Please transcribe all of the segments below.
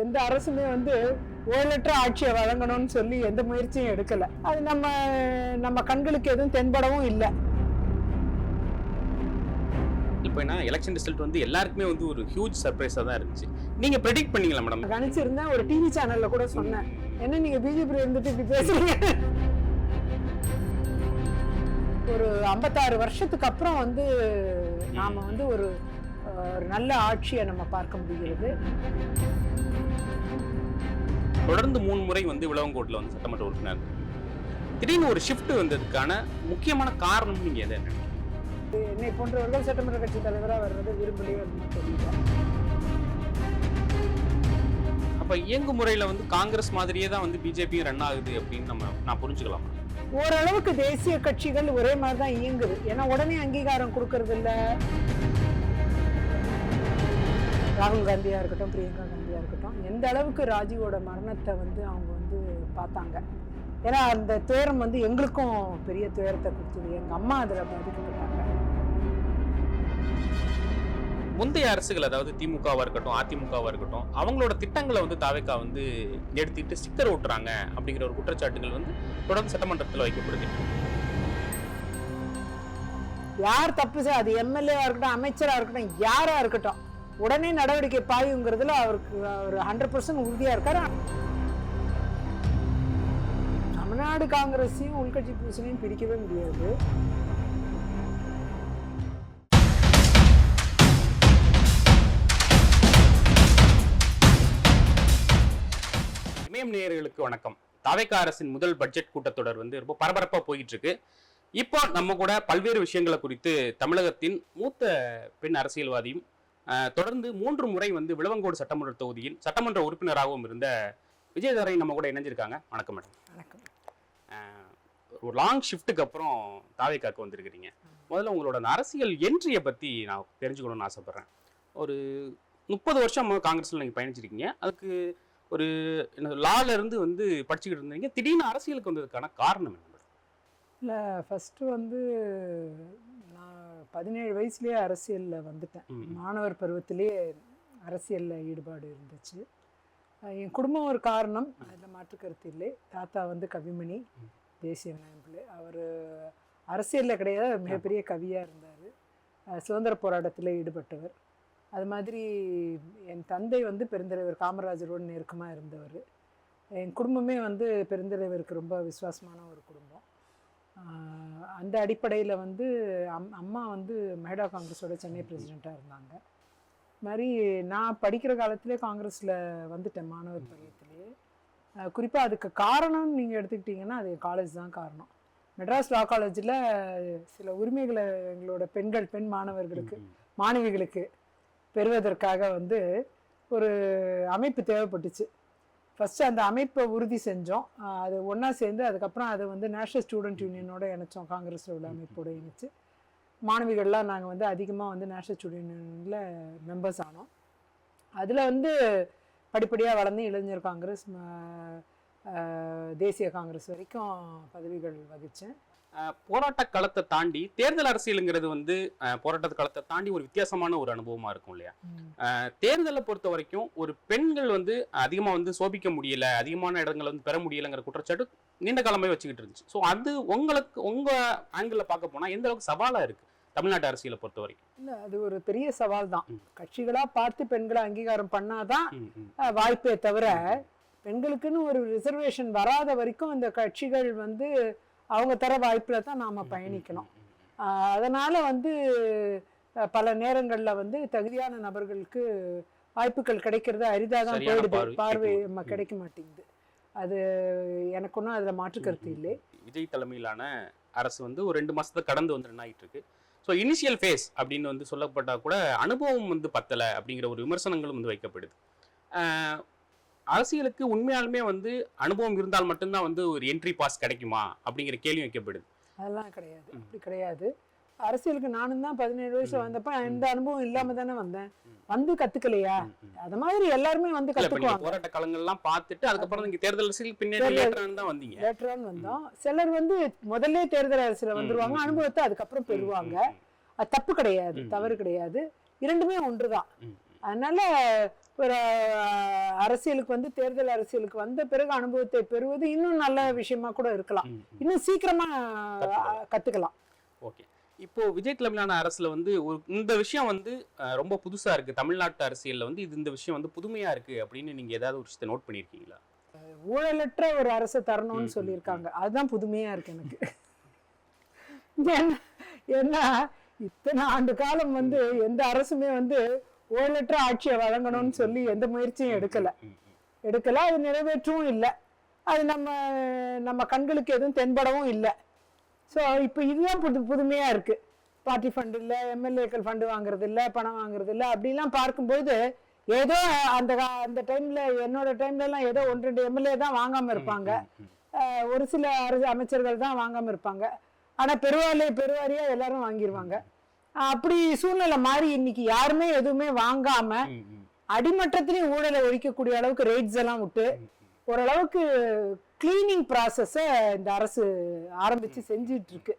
எந்த அரசுமே வந்து ஊழலற்ற ஆட்சியை வழங்கணும்னு சொல்லி எந்த முயற்சியும் எடுக்கல. அது நம்ம கண்களுக்கு எதுவும் தென்படவும் இல்லை. இப்போ என்ன எலெக்ஷன் ரிசல்ட் வந்து எல்லாருக்குமே வந்து ஒரு ஹியூஜ் சர்ப்ரைஸா தான் இருந்துச்சு. நீங்க ப்ரெடிக்ட் பண்ணீங்களா மேடம்? கணிச்சிருந்தேன். ஒரு டிவி சேனல்ல கூட சொன்னேன், என்ன நீங்க பிஜேபி இருந்துட்டு இப்படி பேசுறீங்க. ஒரு 56 வருஷத்துக்கு அப்புறம் வந்து நாம வந்து ஒரு நல்ல ஆட்சியை நம்ம பார்க்க முடிகிறது. தொடர்ந்து 3 முறை வந்து விளவங்கோட்டில் வந்து சட்டமன்ற உறுப்பினர் திடீர்னு ஒரு ஷிஃப்ட் வந்ததுக்கான முக்கியமான காரணம் நீங்க எதை நினைக்கிறீங்க? என்னை போன்றவர்கள் சட்டமன்ற கட்சி தலைவராக வர்றது விரும்பலையே அப்படின்னு தெரியல. அப்ப இயங்கு முறையில வந்து காங்கிரஸ் மாதிரியே தான் வந்து பிஜேபி ரன் ஆகுது அப்படின்னு நான் புரிஞ்சுக்கலாம். ஓரளவுக்கு தேசிய கட்சிகள் ஒரே மாதிரி தான் இயங்குது. ஏன்னா உடனே அங்கீகாரம் கொடுக்கறது இல்லை. ராகுல் காந்தியா இருக்கட்டும், பிரியங்கா காந்தியா இருக்கட்டும், எந்த அளவுக்கு ராஜீவோட மரணத்தை வந்து அவங்க வந்து பார்த்தாங்க. ஏன்னா அந்த துயரம் வந்து எங்களுக்கும் பெரிய துயரத்தை கொடுத்தது. எங்க அம்மா அதில் பாதிக்கப்பட்டாங்க. முந்தைய அரசுகள், அதாவது திமுகவா இருக்கட்டும், அதிமுகவா இருக்கட்டும், அவங்களோட திட்டங்களை வந்து தாவேகா வந்து எடுத்துக்கிட்டு ஸ்டிக்கர் ஓட்டுறாங்க அப்படிங்கிற ஒரு குற்றச்சாட்டுகள் வந்து தொடர்ந்து சட்டமன்றத்தில் வைக்கப்படுது. யார் தப்பு சார், அது எம்எல்ஏவா இருக்கட்டும், அமைச்சரா இருக்கட்டும், யாரா இருக்கட்டும், உடனே நடவடிக்கை பாயுங்கிறதுல அவருக்கு ஒரு 100% உறுதியா இருக்காரு. தமிழ்நாடு காங்கிரஸையும் உள்கட்சி பூசணையும் பிரிக்கவே முடியாது. இமயம் நேயர்களுக்கு வணக்கம். தாவேகா அரசின் முதல் பட்ஜெட் கூட்டத்தொடர் வந்து ரொம்ப பரபரப்பா போயிட்டு இருக்கு. இப்போ நம்ம கூட பல்வேறு விஷயங்களை குறித்து தமிழகத்தின் மூத்த பெண் அரசியல்வாதியும் தொடர்ந்து 3 முறை வந்து விளவங்கோடு சட்டமன்ற தொகுதியின் சட்டமன்ற உறுப்பினராகவும் இருந்த விஜயதாரை நம்ம கூட இணைஞ்சிருக்காங்க. வணக்கம் மேடம். வணக்கம். ஒரு லாங் ஷிஃப்ட்டுக்கு அப்புறம் தாவேகாக்கு வந்திருக்கிறீங்க. முதல்ல உங்களோட அரசியல் என்ட்ரியை பற்றி நான் தெரிஞ்சுக்கணும்னு ஆசைப்பட்றேன். ஒரு 30 வருஷம் காங்கிரஸில் நீங்கள் பயணிச்சிருக்கீங்க. அதுக்கு ஒரு லால இருந்து வந்து படிச்சுக்கிட்டு இருந்தீங்க. திடீர்னு அரசியலுக்கு வந்ததுக்கான காரணம் என்ன? இல்லை, ஃபஸ்ட்டு வந்து நான் 17 வயசுலேயே அரசியலில் வந்துட்டேன். மாணவர் பருவத்திலே அரசியலில் ஈடுபாடு இருந்துச்சு. என் குடும்பம் ஒரு காரணம், அதில் மாற்று கருத்து இல்லை. தாத்தா வந்து கவிமணி, தேசிய விநாயகம் பிள்ளை. அவர் அரசியலில் கிடையாது, மிகப்பெரிய கவியாக இருந்தார். சுதந்திர போராட்டத்தில் ஈடுபட்டவர். அது மாதிரி என் தந்தை வந்து பெருந்தலைவர் காமராஜரோடு நெருக்கமாக இருந்தவர். என் குடும்பமே வந்து பெருந்தலைவருக்கு ரொம்ப விசுவாசமான ஒரு குடும்பம். அந்த அடிப்படையில் வந்து அம்மா வந்து மகிழா காங்கிரஸோட சென்னை பிரசிடெண்ட்டாக இருந்தாங்க. மாதிரி நான் படிக்கிற காலத்திலே காங்கிரஸில் வந்துட்டேன், மாணவர் பருவத்திலேயே. குறிப்பாக அதுக்கு காரணம்னு நீங்கள் எடுத்துக்கிட்டிங்கன்னா அது காலேஜ் தான் காரணம். மெட்ராஸ் லா காலேஜில் சில உரிமைகளை எங்களோட பெண் மாணவர்களுக்கு, மாணவிகளுக்கு பெறுவதற்காக வந்து ஒரு அமைப்பு தேவைப்பட்டுச்சு. ஃபஸ்ட்டு அந்த அமைப்பை உறுதி செஞ்சோம். அது ஒன்றா சேர்ந்து அதுக்கப்புறம் அதை வந்து நேஷ்னல் ஸ்டூடெண்ட் யூனியனோட இணைச்சோம். காங்கிரஸில் உள்ள அமைப்போடு இணைச்சு மாணவிகள்லாம் நாங்கள் வந்து அதிகமாக வந்து நேஷ்னல் ஸ்டூடெண்ட் யூனியனில் மெம்பர்ஸ் ஆனோம். அதில் வந்து படிப்படியாக வளர்ந்து இளைஞர் காங்கிரஸ், தேசிய காங்கிரஸ் வரைக்கும் பதவிகள் வகித்தேன். போராட்ட களத்தை தாண்டி தேர்தல் அரசியலுங்கிறது வந்து போராட்ட களத்தை தாண்டி ஒரு வித்தியாசமான ஒரு அனுபவமா இருக்கும் இல்லையா? தேர்தலை பொறுத்த வரைக்கும் ஒரு பெண்கள் வந்து அதிகமா வந்து சோபிக்க முடியல, அதிகமான இடங்களை வந்து பெற முடியலைங்கிற குற்றச்சாட்டு நீண்ட காலமே வச்சுக்கிட்டு இருந்துச்சு. ஸோ அது உங்களுக்கு உங்க ஆங்கிள் பார்க்க போனா எந்த அளவுக்கு சவாலா இருக்கு தமிழ்நாட்டு அரசியலை பொறுத்த வரைக்கும்? இல்லை, அது ஒரு பெரிய சவால் தான். கட்சிகளாக பார்த்து பெண்களை அங்கீகாரம் பண்ணாதான் வாய்ப்பே தவிர, பெண்களுக்குன்னு ஒரு ரிசர்வேஷன் வராத வரைக்கும் இந்த கட்சிகள் வந்து அவங்க தர வாய்ப்பில் தான் நாம் பயணிக்கணும். அதனால் வந்து பல நேரங்களில் வந்து தகுதியான நபர்களுக்கு வாய்ப்புகள் கிடைக்கிறது அரிதாக தான் போயிடுது, பார்வை கிடைக்க மாட்டேங்குது. அது எனக்கு ஒன்றும் அதில் மாற்று கருத்து இல்லை. விஜய் தலைமையிலான அரசு வந்து ஒரு 2 மாசத்தை கடந்து வந்து ரன் ஆகிட்டு இருக்கு. ஸோ இனிஷியல் ஃபேஸ் அப்படின்னு வந்து சொல்லப்பட்டால் கூட அனுபவம் வந்து பத்தலை அப்படிங்கிற ஒரு விமர்சனங்களும் வந்து வைக்கப்படுது. அரசியலுக்கு உண்மையாலுமே வந்து அனுபவம் இருந்தால் மட்டும்தான் வந்து ஒரு என்ட்ரி பாஸ் கிடைக்குமா அப்படிங்கிற கேள்வி வைக்கப்படுது. அதெல்லாம் கிடையாது, அப்படி கிடையாது. அரசியலுக்கு நானும் தான் 17 வயசுல வந்தப்ப எந்த அனுபவம் இல்லாம தானே வந்தேன். வந்து கத்துக்கலையா? அது மாதிரி எல்லாருமே வந்து கத்துக்குவாங்க. போராட்ட காலங்கள்லாம் பார்த்துட்டு அதுக்கப்புறம் நீங்க தேர்தல் அரசியல் பின்னாடி தான் வந்தீங்க. லேட்டரான் வந்தோம். சிலர் வந்து முதல்ல தேர்தல் அரசியல வந்துருவாங்க, அனுபவத்தை அதுக்கப்புறம் பெறுவாங்க. அது தப்பு கிடையாது, தவறு கிடையாது. இரண்டுமே ஒன்றுதான். அதனால ஒரு அரசியலுக்கு வந்து தேர்தல் அரசியலுக்கு வந்த பிறகு அனுபவத்தை பெறுவது இன்னும் நல்ல விஷயமா கூட இருக்கலாம். இன்னும் சீக்கிரமா கத்துக்கலாம். ஓகே, இப்போ விஜய் தலைமையிலான அரசுல வந்து இந்த விஷயம் வந்து ரொம்ப புதுசா இருக்கு. தமிழ்நாட்டு அரசியல்ல வந்து இந்த விஷயம் வந்து புதுமையா இருக்கு அப்படின்னு நீங்க ஏதாவது ஒரு விஷயத்தை நோட் பண்ணிருக்கீங்களா? ஊழலற்ற ஒரு அரசை தரணும்னு சொல்லியிருக்காங்க. அதுதான் புதுமையா இருக்கு எனக்கு. ஏன்னா இத்தனை ஆண்டு காலம் வந்து எந்த அரசுமே வந்து ஊழலற்ற ஆட்சியை வழங்கணும்னு சொல்லி எந்த முயற்சியும் எடுக்கல. அது நிறைவேற்றவும் இல்லை. அது நம்ம கண்களுக்கு எதுவும் தென்படவும் இல்லை. ஸோ இப்போ இதுதான் புதுமையா இருக்கு. பார்ட்டி ஃபண்ட் இல்லை, எம்எல்ஏக்கள் ஃபண்டு வாங்குறது இல்லை, பணம் வாங்குறது இல்லை, அப்படிலாம் பார்க்கும்போது ஏதோ அந்த டைம்ல என்னோட டைம்ல ஏதோ 1-2 எம்எல்ஏ தான் வாங்காம இருப்பாங்க, ஒரு சில அமைச்சர்கள் தான் வாங்காம இருப்பாங்க. ஆனா பெருவாரியா எல்லாரும் வாங்கிடுவாங்க. அப்படி சூழ்நிலை மாறி இன்னைக்கு யாருமே எதுவுமே வாங்காம அடிமட்டத்திலையும் ஊழலை ஒழிக்கக்கூடிய அளவுக்கு ரேட்ஸ் எல்லாம் விட்டு ஓரளவுக்கு கிளீனிங் ப்ராசஸை இந்த அரசு ஆரம்பிச்சு செஞ்சிட்டு இருக்கு.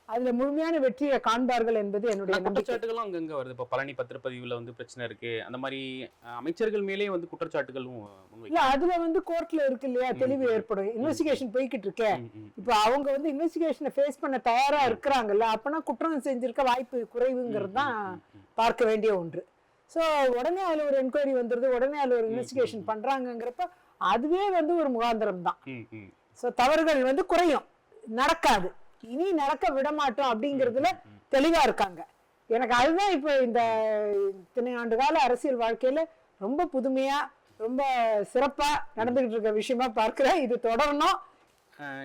அதுல முழுமையான வெற்றியை காண்பார்கள் என்பது என்னுடைய குற்றச்சாட்டுகளும் அங்கங்க வருது. இப்போ பழனி பத்திரப்பதிவுல வந்து பிரச்சனை இருக்கு, அந்த மாதிரி அமைச்சர்கள் மேலே வந்து குற்றச்சாட்டுகளும் இல்ல. அதுல வந்து கோர்ட்ல இருக்கு இல்லையா, தெளிவு ஏற்படும். இன்வெஸ்டிகேஷன் போய்கிட்டு இருக்கேன். இப்போ அவங்க வந்து இன்வெஸ்டிகேஷனை ஃபேஸ் பண்ண தயாரா இருக்கிறாங்கல்ல, அப்பனா குற்றம் செஞ்சிருக்க வாய்ப்பு குறைவுங்கிறது தான் பார்க்க வேண்டிய ஒன்று. ஸோ உடனே அதுல ஒரு என்கொயரி வந்துருது, உடனே அதுல ஒரு இன்வெஸ்டிகேஷன் பண்றாங்கிறப்ப அதுவே வந்து ஒரு முகாந்திரம் தான். ஸோ தவறுகள் வந்து குறையும், நடக்காது, இனி நடக்க விட மாட்டோம் அப்படிங்கிறதுல தெளிவா இருக்காங்க. எனக்கு அதுதான் இப்போ இந்த இத்தனை ஆண்டு கால அரசியல் வாழ்க்கையில ரொம்ப புதுமையா ரொம்ப சிறப்பா நடந்துகிட்டு இருக்க விஷயமா பார்க்கிறேன். இது தொடரணும்.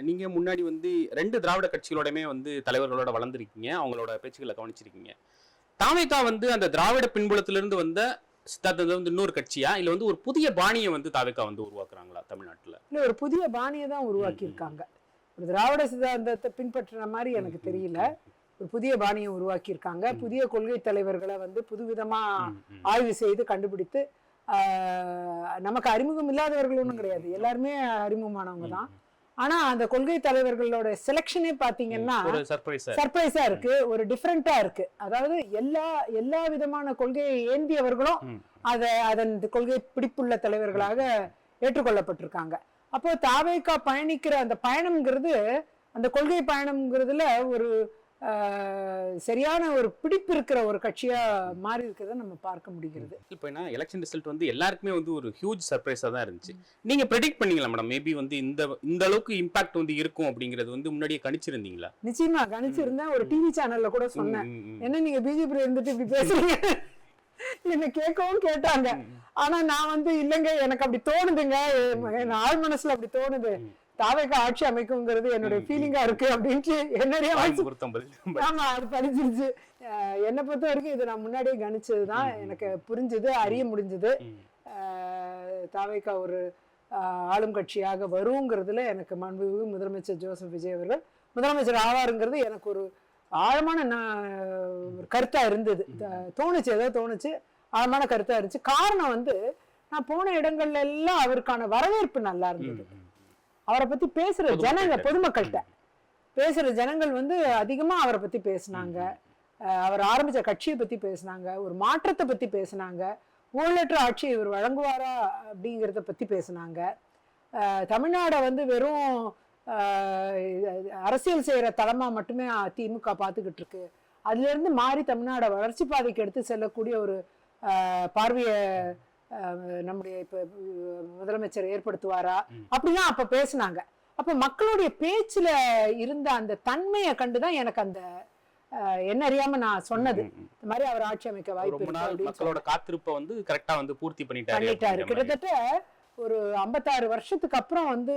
நீங்க முன்னாடி வந்து 2 திராவிட கட்சிகளோடமே வந்து தலைவர்களோட வளர்ந்துருக்கீங்க, அவங்களோட பேச்சுக்களை கவனிச்சிருக்கீங்க. தாவேகா வந்து அந்த திராவிட பின்புலத்திலிருந்து வந்த சித்தாந்தம் வந்து இன்னொரு கட்சியா, இல்ல வந்து ஒரு புதிய பாணியை வந்து தாவேகா வந்து உருவாக்குறாங்களா தமிழ்நாட்டுல? இல்ல, ஒரு புதிய பாணியை தான் உருவாக்கி இருக்காங்க. ஒரு திராவிட சித்தாந்தத்தை பின்பற்றின மாதிரி எனக்கு தெரியல. ஒரு புதிய பாணியை உருவாக்கி இருக்காங்க. புதிய கொள்கை தலைவர்களை வந்து புதுவிதமா ஆய்வு செய்து கண்டுபிடித்து, நமக்கு அறிமுகம் இல்லாதவர்கள் ஒன்றும் கிடையாது, எல்லாருமே அறிமுகமானவங்க தான். ஆனா அந்த கொள்கை தலைவர்களோட செலக்ஷனே பாத்தீங்கன்னா சர்ப்ரைஸா இருக்கு, ஒரு டிஃபரெண்டா இருக்கு. அதாவது எல்லா விதமான கொள்கையை ஏந்தியவர்களும் அதன் கொள்கை பிடிப்புள்ள தலைவர்களாக ஏற்றுக்கொள்ளப்பட்டிருக்காங்க. அப்போ தாவேகா பயணிக்கிற அந்த பயணம்ங்கிறது, அந்த கொள்கை பயணம்ங்கிறதுல ஒரு சரியான ஒரு பிடிப்பு இருக்கிற ஒரு கட்சியா மாறி இருக்கிறத நம்ம பார்க்க முடிகிறது. இப்போ என்ன எலெக்ஷன் ரிசல்ட் வந்து எல்லாருக்குமே வந்து ஒரு ஹியூஜ் சர்ப்ரைஸா தான் இருந்துச்சு. நீங்க ப்ரெடிக்ட் பண்ணீங்களா மேடம்? மேபி வந்து இந்த அளவுக்கு இம்பாக்ட் வந்து இருக்கும் அப்படிங்கிறது வந்து முன்னாடியே கணிச்சிருந்தீங்களா? நிச்சயமா கணிச்சிருந்தேன். ஒரு டிவி சேனல்ல கூட சொன்னேன், என்ன நீங்க பிஜேபி இருந்துட்டு இப்படி பேசுறீங்க என்ன கேட்கவும் கேட்டாங்க. ஆனா நான் வந்து இல்லைங்க, எனக்கு அப்படி தோணுதுங்க, ஆள் மனசுல அப்படி தோணுது, தாவேகா ஆட்சி அமைக்குங்கிறது என்னுடைய ஃபீலிங்கா இருக்கு அப்படின்ட்டு என்னுடைய ஆமா அது பதிச்சிருச்சு. என்னை பொறுத்த வரைக்கும் இது நான் முன்னாடியே கணிச்சதுதான், எனக்கு புரிஞ்சுது, அறிய முடிஞ்சது. தாவேகா ஒரு ஆளும் கட்சியாக வருங்கிறதுல எனக்கு மாண்புமிகு முதலமைச்சர் ஜோசப் விஜய் அவர்கள் முதலமைச்சர் ஆவாருங்கிறது எனக்கு ஒரு ஆழமான கருத்தா இருந்தது. தோணுச்சு, ஆழமான கருத்தா இருந்துச்சு. காரணம் வந்து நான் போன இடங்கள்ல எல்லாம் அவருக்கான வரவேற்பு நல்லா இருந்தது. அவரை பத்தி பேசுற ஜனங்கள், பொதுமக்கள்கிட்ட பேசுற ஜனங்கள் வந்து அதிகமா அவரை பத்தி பேசினாங்க, அவர் ஆரம்பிச்ச கட்சியை பத்தி பேசினாங்க, ஒரு மாற்றத்தை பத்தி பேசினாங்க, ஊழலற்ற ஆட்சி இவர் வழங்குவாரா அப்படிங்கிறத பத்தி பேசினாங்க. தமிழ்நாடை வந்து வெறும் அரசியல் செய்யற தளமா மட்டுமே திமுக பார்த்துக்கிட்டு இருக்கு, அதுல இருந்து மாறி தமிழ்நாடை வளர்ச்சி பாதைக்கு எடுத்து செல்லக்கூடிய ஒரு பார்வையை நம்முடைய இப்ப முதலமைச்சர் ஏற்படுத்துவாரா அப்படிலாம் அப்ப பேசினாங்க. அப்ப மக்களுடைய பேச்சுல இருந்த அந்த தன்மையை கண்டுதான் எனக்கு அந்த என்ன அறியாம நான் சொன்னது, இந்த மாதிரி அவர் ஆட்சி அமைக்க வாய்ப்பு இருக்கு. மக்களோட காத்திருப்பை வந்து கரெக்டா வந்து பூர்த்தி பண்ணிட்டாரு. கிட்டத்தட்ட ஒரு 56 வருஷத்துக்கு அப்புறம் வந்து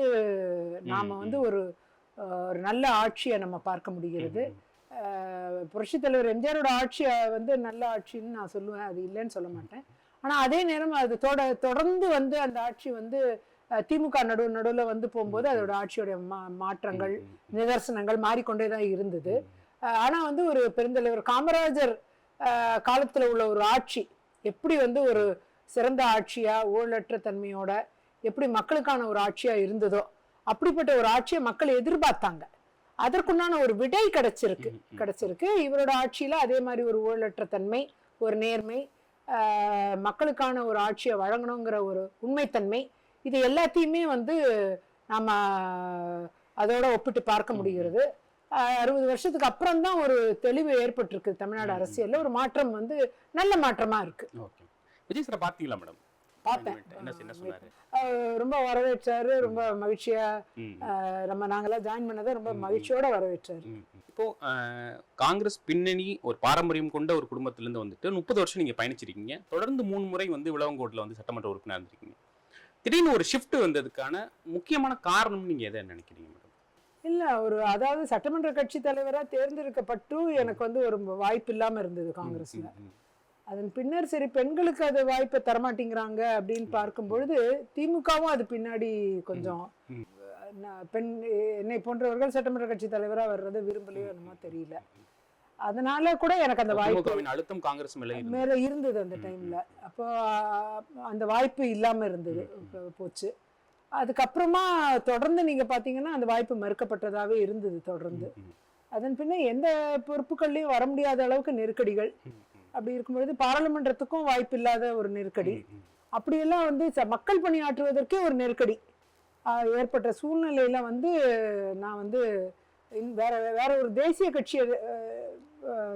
நாம வந்து ஒரு நல்ல ஆட்சியை நம்ம பார்க்க முடிகிறது. புரட்சி தலைவர் எம்ஜிஆரோட ஆட்சியை வந்து நல்ல ஆட்சின்னு நான் சொல்லுவேன், அது இல்லைன்னு சொல்ல மாட்டேன். ஆனா அதே நேரம் அது தொடர்ந்து வந்து அந்த ஆட்சி வந்து திமுக நடுவுல வந்து போகும்போது அதோட ஆட்சியோட மாற்றங்கள் நிதர்சனங்கள் மாறிக்கொண்டேதான் இருந்தது. ஆனா வந்து ஒரு பெருந்தலைவர் காமராஜர் காலத்துல உள்ள ஒரு ஆட்சி எப்படி வந்து ஒரு சிறந்த ஆட்சியா ஊழலற்ற தன்மையோட எப்படி மக்களுக்கான ஒரு ஆட்சியா இருந்ததோ அப்படிப்பட்ட ஒரு ஆட்சியை மக்கள் எதிர்பார்த்தாங்க. அதற்குண்டான ஒரு விடை கிடைச்சிருக்கு. இவரோட ஆட்சியில அதே மாதிரி ஒரு ஊழலற்ற தன்மை, ஒரு நேர்மை, மக்களுக்கான ஒரு ஆட்சியை வழங்கணுங்கிற ஒரு உண்மைத்தன்மை, இது எல்லாத்தையுமே வந்து நம்ம அதோட ஒப்பிட்டு பார்க்க முடிகிறது. 60 வருஷத்துக்கு அப்புறம் தான் ஒரு தெளிவு ஏற்பட்டிருக்கு தமிழ்நாடு அரசியல்ல. ஒரு மாற்றம் வந்து நல்ல மாற்றமா இருக்கு. விஜய் சார் பாத்தீங்களா மேடம்? பார்த்தேன். என்ன சொன்னாரு? ரொம்ப வரவேற்றாரு, ரொம்ப மகிழ்ச்சியா. நாங்கெல்லாம் ஜாயின் பண்ணதை ரொம்ப மகிழ்ச்சியோட வரவேற்றாரு. இப்போ காங்கிரஸ் பின்னணி ஒரு பாரம்பரியம் கொண்ட ஒரு குடும்பத்திலிருந்து வந்துட்டு 30 வருஷம் நீங்க பயணிச்சிருக்கீங்க. தொடர்ந்து 3 முறை வந்து விளவங்கோட்ல வந்து சட்டமன்ற உறுப்பினர் இருந்திருக்கீங்க. திடீர்னு ஒரு ஷிஃப்ட் வந்ததுக்கான முக்கியமான காரணம் நீங்க எதை நினைக்கிறீங்க மேடம்? இல்ல, அதாவது சட்டமன்ற கட்சி தலைவரா தேர்ந்தெடுக்கப்பட்டும் எனக்கு வந்து ஒரு வாய்ப்பு இல்லாம இருந்தது காங்கிரஸ்ல. அதன் பின்னர் சரி பெண்களுக்கு அது வாய்ப்பை தரமாட்டேங்கிறாங்க அப்படின்னு பார்க்கும் பொழுது திமுகவும் அது பின்னாடி கொஞ்சம் பெண் என்னை போன்றவர்கள் சட்டமன்ற கட்சி தலைவரா வர்றது விரும்பலையோ என்னமோ தெரியல. அதனால கூட எனக்கு அந்த வாய்ப்பு அழுத்தம் காங்கிரஸ் மேல இருந்தது அந்த டைம்ல. அப்போ அந்த வாய்ப்பு இல்லாம இருந்தது, போச்சு. அதுக்கப்புறமா தொடர்ந்து நீங்க பாத்தீங்கன்னா அந்த வாய்ப்பு மறுக்கப்பட்டதாவே இருந்தது தொடர்ந்து. அதன் பின்ன எந்த பொறுப்புகள்லயும் வர முடியாத அளவுக்கு நெருக்கடிகள். அப்படி இருக்கும்பொழுது பாராளுமன்றத்துக்கும் வாய்ப்பு இல்லாத ஒரு நெருக்கடி, அப்படியெல்லாம் வந்து மக்கள் பணியாற்றுவதற்கே ஒரு நெருக்கடி ஏற்பட்ட சூழ்நிலையில வந்து நான் வந்து வேற ஒரு தேசிய கட்சியை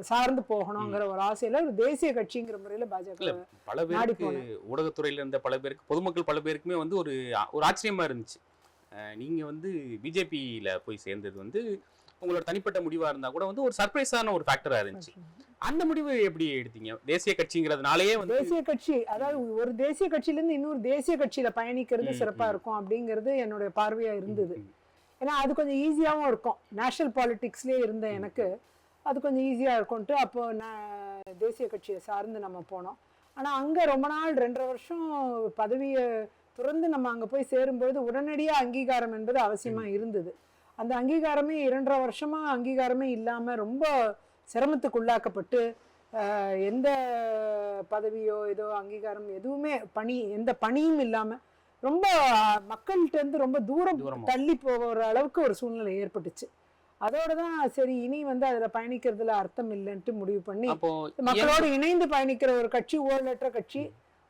சார்ந்து போகணுங்கிற ஒரு ஆசையில ஒரு தேசிய கட்சிங்கிற முறையில பாஜக பல பேருக்கு, ஊடகத்துறையில இருந்த பல பேருக்கு, பொதுமக்கள் பல பேருக்குமே வந்து ஒரு ஆச்சரியமா இருந்துச்சு. நீங்க வந்து பிஜேபியில போய் சேர்ந்தது வந்து உங்களோட தனிப்பட்ட முடிவா இருந்தா கூட வந்து ஒரு சர்ப்ரைஸான ஒரு ஃபேக்டரா இருந்துச்சு. அந்த முடிவு எப்படி எடுத்தீங்க? தேசிய கட்சிங்கிறதுனாலயே வந்து தேசிய கட்சி, அதாவது ஒரு தேசிய கட்சியில இருந்து இன்னொரு தேசிய கட்சியில பயணிக்கிறது சிறப்பா இருக்கும் அப்படிங்கிறது என்னுடைய பார்வையா இருந்தது. ஏன்னா அது கொஞ்சம் ஈஸியாகவும் இருக்கும். நேஷனல் பாலிடிக்ஸ்லேயே இருந்த எனக்கு அது கொஞ்சம் ஈஸியாக இருக்கும்ட்டு அப்போ நான் தேசிய கட்சியை சார்ந்து நம்ம போனோம். ஆனால் அங்கே ரொம்ப நாள் 2.5 வருஷம் பதவியை துறந்து நம்ம அங்கே போய் சேரும்பொழுது உடனடியாக அங்கீகாரம் என்பது அவசியமாக இருந்தது. அந்த அங்கீகாரமே 2.5 வருஷமாக அங்கீகாரமே இல்லாமல் ரொம்ப சிரமத்துக்குள்ளாக்கப்பட்டு எந்த பதவியோ ஏதோ அங்கீகாரம் எதுவுமே எந்த பணியும் இல்லாமல் ரொம்ப மக்கள்கிட்ட இருந்து ரொம்ப தூரம் தள்ளி போகிற அளவுக்கு ஒரு சூழ்நிலை ஏற்பட்டுச்சு. அதோட தான் சரி இனி வந்து அதுல பயணிக்கிறதுல அர்த்தம் இல்லைன்ட்டு முடிவு பண்ணி மக்களோடு இணைந்து பயணிக்கிற ஒரு கட்சி, ஊழலற்ற கட்சி,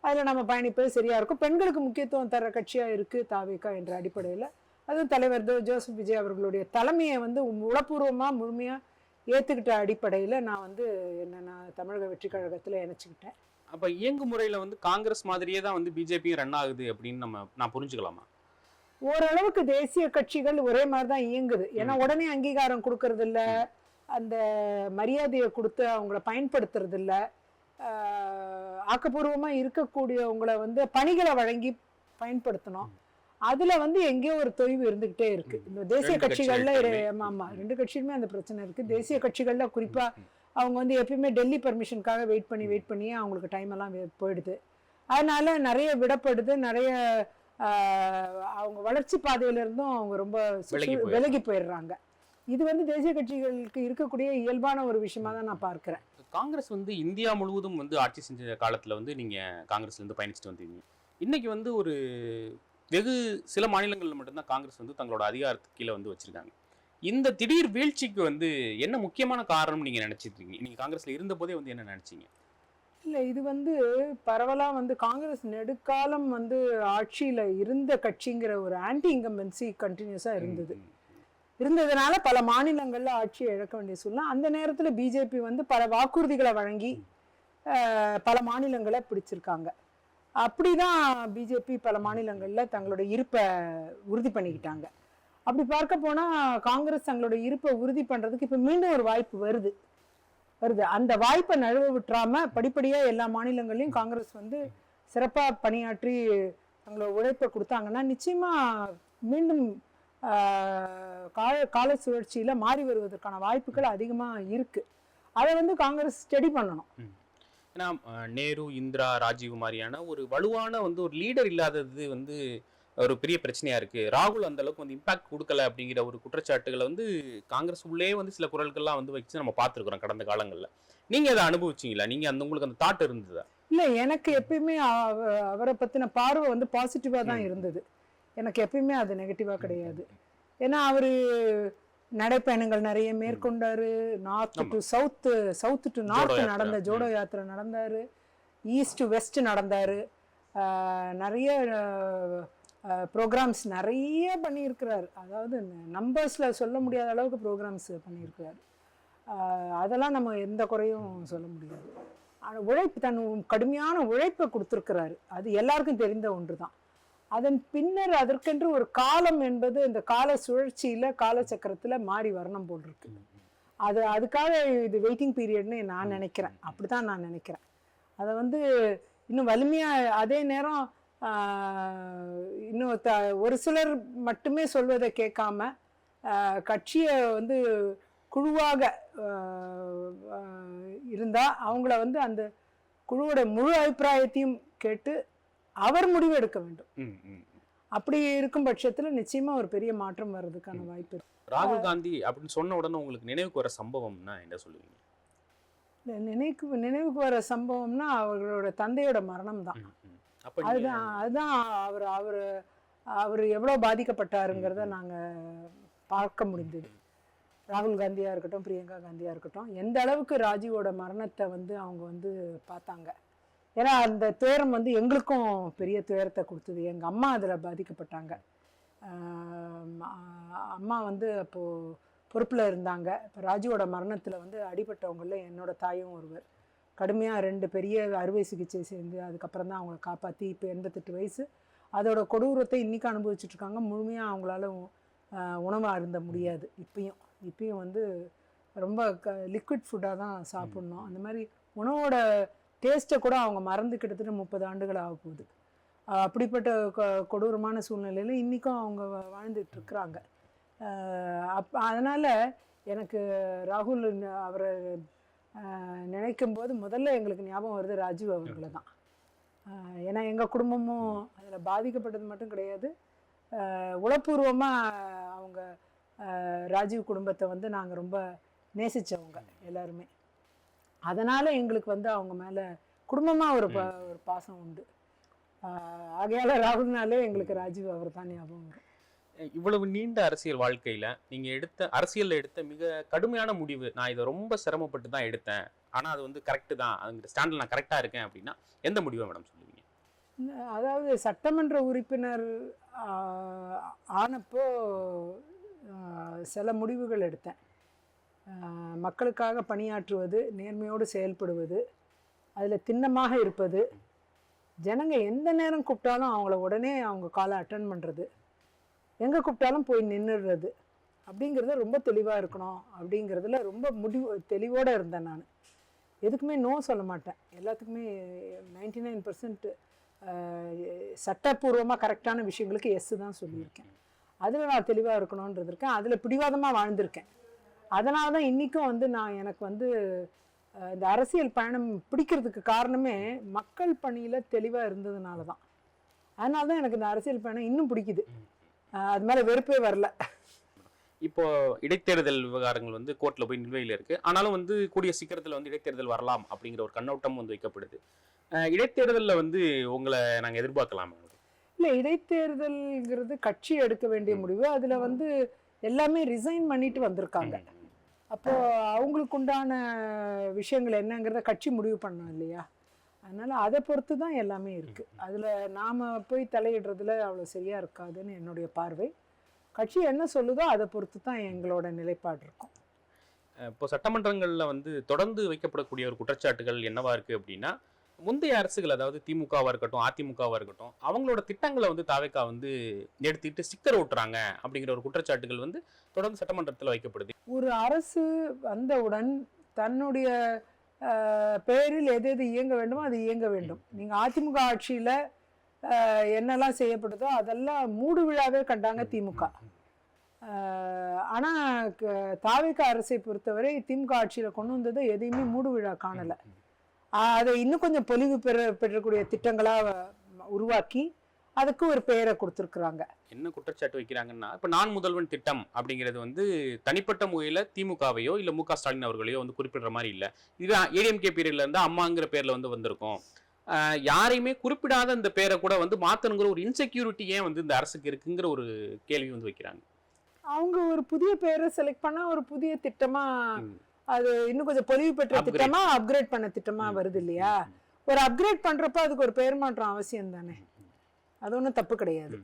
அதுல நம்ம பயணிப்பது சரியா இருக்கும். பெண்களுக்கு முக்கியத்துவம் தர கட்சியா இருக்கு தாவேகா என்ற அடிப்படையில, அதுவும் தலைவர் ஜோசப் விஜய் அவர்களுடைய தலைமையை வந்து உளப்பூர்வமா முழுமையா ஏத்துக்கிட்ட அடிப்படையில நான் வந்து நான் தமிழக வெற்றி கழகத்துல இணைச்சுக்கிட்டேன். அப்ப இயங்கு முறையில வந்து காங்கிரஸ் மாதிரியே தான் வந்து பிஜேபியும் ரன் ஆகுது அப்படின்னு நான் புரிஞ்சுக்கலாமா? ஓரளவுக்கு தேசிய கட்சிகள் ஒரே மாதிரிதான் இயங்குது. ஏன்னா உடனே அங்கீகாரம் கொடுக்கறது இல்ல, அந்த மரியாதையை கொடுத்து அவங்கள பயன்படுத்துறது இல்ல, ஆக்கப்பூர்வமா இருக்கக்கூடியவங்களை வந்து பணிகளை வழங்கி பயன்படுத்தணும். அதுல வந்து எங்கேயோ ஒரு தொய்வு இருந்துகிட்டே இருக்கு இந்த தேசிய கட்சிகள்ல. ஆமா, 2 கட்சியுமே அந்த பிரச்சனை இருக்கு. தேசிய கட்சிகள்ல குறிப்பா அவங்க வந்து எப்பயுமே டெல்லி பர்மிஷனுக்காக வெயிட் பண்ணியே அவங்களுக்கு டைம் எல்லாம் போயிடுது. அதனால நிறைய விடப்படுது, நிறைய அவங்க வளர்ச்சி பாதையில இருந்தும் அவங்க ரொம்ப விலகி போயிடுறாங்க. இது வந்து தேசிய கட்சிகளுக்கு இருக்கக்கூடிய இயல்பான ஒரு விஷயமா தான் நான் பார்க்கிறேன். காங்கிரஸ் வந்து இந்தியா முழுவதும் வந்து ஆட்சி செஞ்ச காலத்துல வந்து நீங்க காங்கிரஸ்ல இருந்து பயணிச்சுட்டு வந்தீங்க. இன்னைக்கு வந்து ஒரு வெகு சில மாநிலங்கள்ல மட்டும்தான் காங்கிரஸ் வந்து தங்களோட அதிகாரத்துக்கு கீழே வந்து வச்சிருக்காங்க. இந்த திடீர் வீழ்ச்சிக்கு வந்து என்ன முக்கியமான காரணம் நீங்க நினைச்சிட்டு இருக்கீங்க? நீங்க காங்கிரஸ்ல இருந்த போதே வந்து என்ன நினைச்சீங்க? இல்ல, இது வந்து பரவலா வந்து காங்கிரஸ் நெடுக்காலம் வந்து ஆட்சியில இருந்த கட்சிங்கிற ஒரு ஆன்டி இன்கம்பன்சி கண்டினியூஸா இருந்ததுனால பல மாநிலங்கள்ல ஆட்சியை இழக்க வேண்டிய சூழ்நிலை. அந்த நேரத்துல பிஜேபி வந்து பல வாக்குறுதிகளை வழங்கி பல மாநிலங்களை பிடிச்சிருக்காங்க. அப்படிதான் பிஜேபி பல மாநிலங்கள்ல தங்களோட இருப்பை உறுதி பண்ணிக்கிட்டாங்க. அப்படி பார்க்க போனா காங்கிரஸ் தங்களோட இருப்பை உறுதி பண்றதுக்கு இப்ப மீண்டும் ஒரு வாய்ப்பு வருது. அந்த வாய்ப்பை நழுவ விட்டுறாம படிப்படியா எல்லா மாநிலங்களையும் காங்கிரஸ் வந்து சிறப்பா பணியாற்றி தங்களோட உழைப்பை கொடுத்தாங்கன்னா நிச்சயமா மீண்டும் கால சுழற்சியில மாறி வருவதற்கான வாய்ப்புகள் அதிகமா இருக்கு. அதை வந்து காங்கிரஸ் ஸ்டடி பண்ணணும். ஏன்னா நேரு, இந்திரா, ராஜீவ் மாதிரியான ஒரு வலுவான வந்து ஒரு லீடர் இல்லாதது வந்து ஒரு பெரிய பிரச்சனையா இருக்கு. ராகுல் அந்த அளவுக்கு வந்து இம்பாக்ட் கொடுக்கல அப்படிங்கிற ஒரு குற்றச்சாட்டுகளை வந்து காங்கிரஸ் உள்ளே வந்து சில குரல்கள்லாம் வந்து வச்சு நம்ம பார்த்துருக்குறோம் கடந்த காலங்கள்ல. நீங்க அதை அனுபவிச்சீங்களா? நீங்க உங்களுக்கு அந்த தாட் இருந்ததா? இல்ல, எனக்கு எப்பயுமே அவரை பத்தின பார்வை வந்து பாசிட்டிவா தான் இருந்தது. எனக்கு எப்பயுமே அது நெகட்டிவா கிடையாது. ஏன்னா அவரு நடைப்பயணங்கள் நிறைய மேற்கொண்டாரு. North to south, south to north நடந்த ஜோடோ யாத்திரை நடந்தாரு. ஈஸ்ட் வெஸ்ட் நடந்தார். நிறைய ப்ரோக்ராம்ஸ் நிறைய பண்ணியிருக்கிறார். அதாவது நம்பர்ஸில் சொல்ல முடியாத அளவுக்கு ப்ரோக்ராம்ஸ் பண்ணியிருக்கிறார். அதெல்லாம் நம்ம எந்த குறையும் சொல்ல முடியாது. ஆனால் உழைப்பு, தன் கடுமையான உழைப்பை கொடுத்துருக்கிறாரு. அது எல்லாருக்கும் தெரிந்த ஒன்று தான். அதன் பின்னர் அதற்கென்று ஒரு காலம் என்பது இந்த கால சுழற்சியில் காலச்சக்கரத்தில் மாறி வரணும் போல் இருக்கு. அதுக்காக இது வெயிட்டிங் பீரியட்னு நான் நினைக்கிறேன். அப்படி தான் நான் நினைக்கிறேன். அதை வந்து இன்னும் வலிமையாக, அதே நேரம் இன்னும் ஒரு சிலர் மட்டுமே சொல்வதை கேட்காம கட்சியை வந்து குழுவாக இருந்தால் அவங்கள வந்து அந்த குழுவோட முழு அபிப்பிராயத்தையும் கேட்டு அவர் முடிவு எடுக்க வேண்டும். அப்படி இருக்கும் பட்சத்தில் நிச்சயமா ஒரு பெரிய மாற்றம் வர்றதுக்கான வாய்ப்பு இருக்கு. ராகுல் காந்தி அப்படின்னு சொன்ன உடனே உங்களுக்கு நினைவுக்கு வர சம்பவம்னா என்ன சொல்லுவீங்க? நினைவுக்கு வர சம்பவம்னா அவர்களோட தந்தையோட மரணம் தான். அதுதான் அவர் எவ்வளோ பாதிக்கப்பட்டாருங்கிறத நாங்கள் பார்க்க முடிந்தது. ராகுல் காந்தியாக இருக்கட்டும், பிரியங்கா காந்தியாக இருக்கட்டும், எந்த அளவுக்கு ராஜீவோட மரணத்தை வந்து அவங்க வந்து பார்த்தாங்க. ஏன்னா அந்த துயரம் வந்து எங்களுக்கும் பெரிய துயரத்தை கொடுத்தது. எங்கள் அம்மா அதில் பாதிக்கப்பட்டாங்க. அம்மா வந்து அப்போது பொறுப்பில் இருந்தாங்க. இப்போ ராஜுவோட மரணத்தில் வந்து அடிபட்டவங்களில் என்னோட தாயும் ஒருவர். கடுமையாக 2 பெரிய அறுவை சிகிச்சை சேர்ந்து அதுக்கப்புறம் தான் அவங்கள காப்பாற்றி இப்போ 88 வயசு. அதோட கொடூரத்தை இன்றைக்கி அனுபவிச்சுட்ருக்காங்க. முழுமையாக அவங்களால உணவு அருந்த முடியாது. இப்பயும் வந்து ரொம்ப லிக்விட் ஃபுட்டாக தான் சாப்பிட்ணும். அந்த மாதிரி உணவோட டேஸ்ட்டை கூட அவங்க மறந்து கிட்டத்தட்ட 30 ஆண்டுகள் ஆக போகுது. அப்படிப்பட்ட கொடூரமான சூழ்நிலையில் இன்றைக்கும் அவங்க வாழ்ந்துட்டுருக்குறாங்க. அதனால் எனக்கு ராகுல் அவரை நினைக்கும் போது முதல்ல எங்களுக்கு ஞாபகம் வருது ராஜீவ் அவர்களை தான். ஏன்னா எங்கள் குடும்பமும் அதில் பாதிக்கப்பட்டது மட்டும் கிடையாது. உளப்பூர்வமாக அவங்க ராஜீவ் குடும்பத்தை வந்து நாங்கள் ரொம்ப நேசித்தவங்க எல்லாருமே. அதனால் எங்களுக்கு வந்து அவங்க மேலே குடும்பமாக ஒரு பாசம் உண்டு. ஆகையால் ராகுல்னாலே எங்களுக்கு ராஜீவ் அவர் தான் ஞாபகம் வரும். இவ்வளவு நீண்ட அரசியல் வாழ்க்கையில நீங்க அரசியல்ல எடுத்த மிக கடுமையான முடிவு, நான் இதை ரொம்ப சிரமப்பட்டு தான் எடுத்தேன், ஆனா அது வந்து கரெக்டு தான், அந்த ஸ்டாண்டில் நான் கரெக்டா இருக்கேன் அப்படின்னா எந்த முடிவை மேடம் சொல்லுவீங்க? அதாவது சட்டமன்ற உறுப்பினர் ஆனப்போ சில முடிவுகள் எடுத்தேன். மக்களுக்காக பணியாற்றுவது, நேர்மையோடு செயல்படுவது, அதில் திண்ணமாக இருப்பது, ஜனங்க எந்த நேரம் கூப்பிட்டாலும் அவங்கள உடனே அவங்க காலை அட்டன் பண்ணுறது, எங்கே கூப்பிட்டாலும் போய் நின்றுடுறது, அப்படிங்கிறத ரொம்ப தெளிவாக இருக்கணும். அப்படிங்கிறதுல ரொம்ப தெளிவோடு இருந்தேன். நான் எதுக்குமே நோ சொல்ல மாட்டேன். எல்லாத்துக்குமே 99% சட்டப்பூர்வமாக கரெக்டான விஷயங்களுக்கு எஸ் தான் சொல்லியிருக்கேன். அதில் நான் தெளிவாக இருக்கணுன்றது இருக்கேன். அதில் பிடிவாதமாக வாழ்ந்திருக்கேன். அதனால தான் இன்றைக்கும் வந்து எனக்கு வந்து இந்த அரசியல் பயணம் பிடிக்கிறதுக்கு காரணமே மக்கள் பணியில் தெளிவாக இருந்ததுனால தான். அதனால தான் எனக்கு இந்த அரசியல் பயணம் இன்னும் பிடிக்குது. அது மேலே வெறுப்பே வரல. இப்போ இடைத்தேர்தல் விவகாரங்கள் வந்து கோர்ட்டில் போய் நிலுவையில் இருக்கு. ஆனாலும் வந்து கூடிய சீக்கிரத்தில் வந்து இடைத்தேர்தல் வரலாம் அப்படிங்கிற ஒரு கண்ணோட்டம் வந்து வைக்கப்படுது. இடைத்தேர்தலில் வந்து உங்களை நாங்கள் எதிர்பார்க்கலாம்? இல்லை, இடைத்தேர்தல்ங்கிறது கட்சி எடுக்க வேண்டிய முடிவு. அதில் வந்து எல்லாமே ரிசைன் பண்ணிட்டு வந்திருக்காங்க. அப்போ அவங்களுக்கு உண்டான விஷயங்கள் என்னங்கிறத கட்சி முடிவு பண்ணோம் இல்லையா? அதனால் அதை பொறுத்து தான் எல்லாமே இருக்குது. அதில் நாம் போய் தலையிடுறதுல அவ்வளோ சரியாக இருக்காதுன்னு என்னுடைய பார்வை. கட்சி என்ன சொல்லுதோ அதை பொறுத்து தான் எங்களோட நிலைப்பாடு இருக்கும். இப்போ சட்டமன்றங்களில் வந்து தொடர்ந்து வைக்கப்படக்கூடிய ஒரு குற்றச்சாட்டுகள் என்னவா இருக்குது அப்படின்னா, முந்தைய அரசுகள், அதாவது திமுகவாக இருக்கட்டும், அதிமுகவாக இருக்கட்டும், அவங்களோட திட்டங்களை வந்து தாவேக்கா வந்து எடுத்துக்கிட்டு ஸ்டிக்கர் ஓட்டுறாங்க அப்படிங்கிற ஒரு குற்றச்சாட்டுகள் வந்து தொடர்ந்து சட்டமன்றத்தில் வைக்கப்படுது. ஒரு அரசு வந்தவுடன் தன்னுடைய பெயரில் எது இயங்க வேண்டுமோ அது இயங்க வேண்டும். நீங்கள் அதிமுக ஆட்சியில் என்னெல்லாம் செய்யப்படுதோ அதெல்லாம் மூடு விழாவே கண்டாங்க திமுக. ஆனால் தாவேக்கா அரசை பொறுத்தவரை திமுக ஆட்சியில் கொண்டு வந்தது எதையுமே மூடு விழா காணலை. அதை இன்னும் கொஞ்சம் பொலிவு பெறக்கூடிய திட்டங்களாக உருவாக்கி அதுக்கு ஒரு பெயரை கொடுத்துருக்குறாங்க. என்ன குற்றச்சாட்டு வைக்கிறாங்கன்னா, இப்போ நான் முதல்வன் திட்டம் அப்படிங்கிறது வந்து தனிப்பட்ட முறையில் திமுகவையோ இல்லை மு க ஸ்டாலின் அவர்களையோ வந்து குறிப்பிடுற மாதிரி இல்லை. இது ஏடிஎம்கே பீரியட்ல இருந்து அம்மாங்கிற பேரில் வந்து வந்திருக்கும். யாரையுமே குறிப்பிடாத இந்த பேரை கூட வந்து மாற்றணுங்கிற ஒரு இன்செக்யூரிட்டி ஏன் வந்து இந்த அரசுக்கு இருக்குங்கிற ஒரு கேள்வி வந்து வைக்கிறாங்க. அவங்க ஒரு புதிய பேரை செலக்ட் பண்ணால் ஒரு புதிய திட்டமாக, அது இன்னும் கொஞ்சம் பொலிவு பெற்ற திட்டமாக, அப்கிரேட் பண்ண திட்டமாக வருது இல்லையா? ஒரு அப்கிரேட் பண்றப்ப அதுக்கு ஒரு பெயர் மாற்றம் அவசியம் தானே, அது ஒன்றும் தப்பு கிடையாது.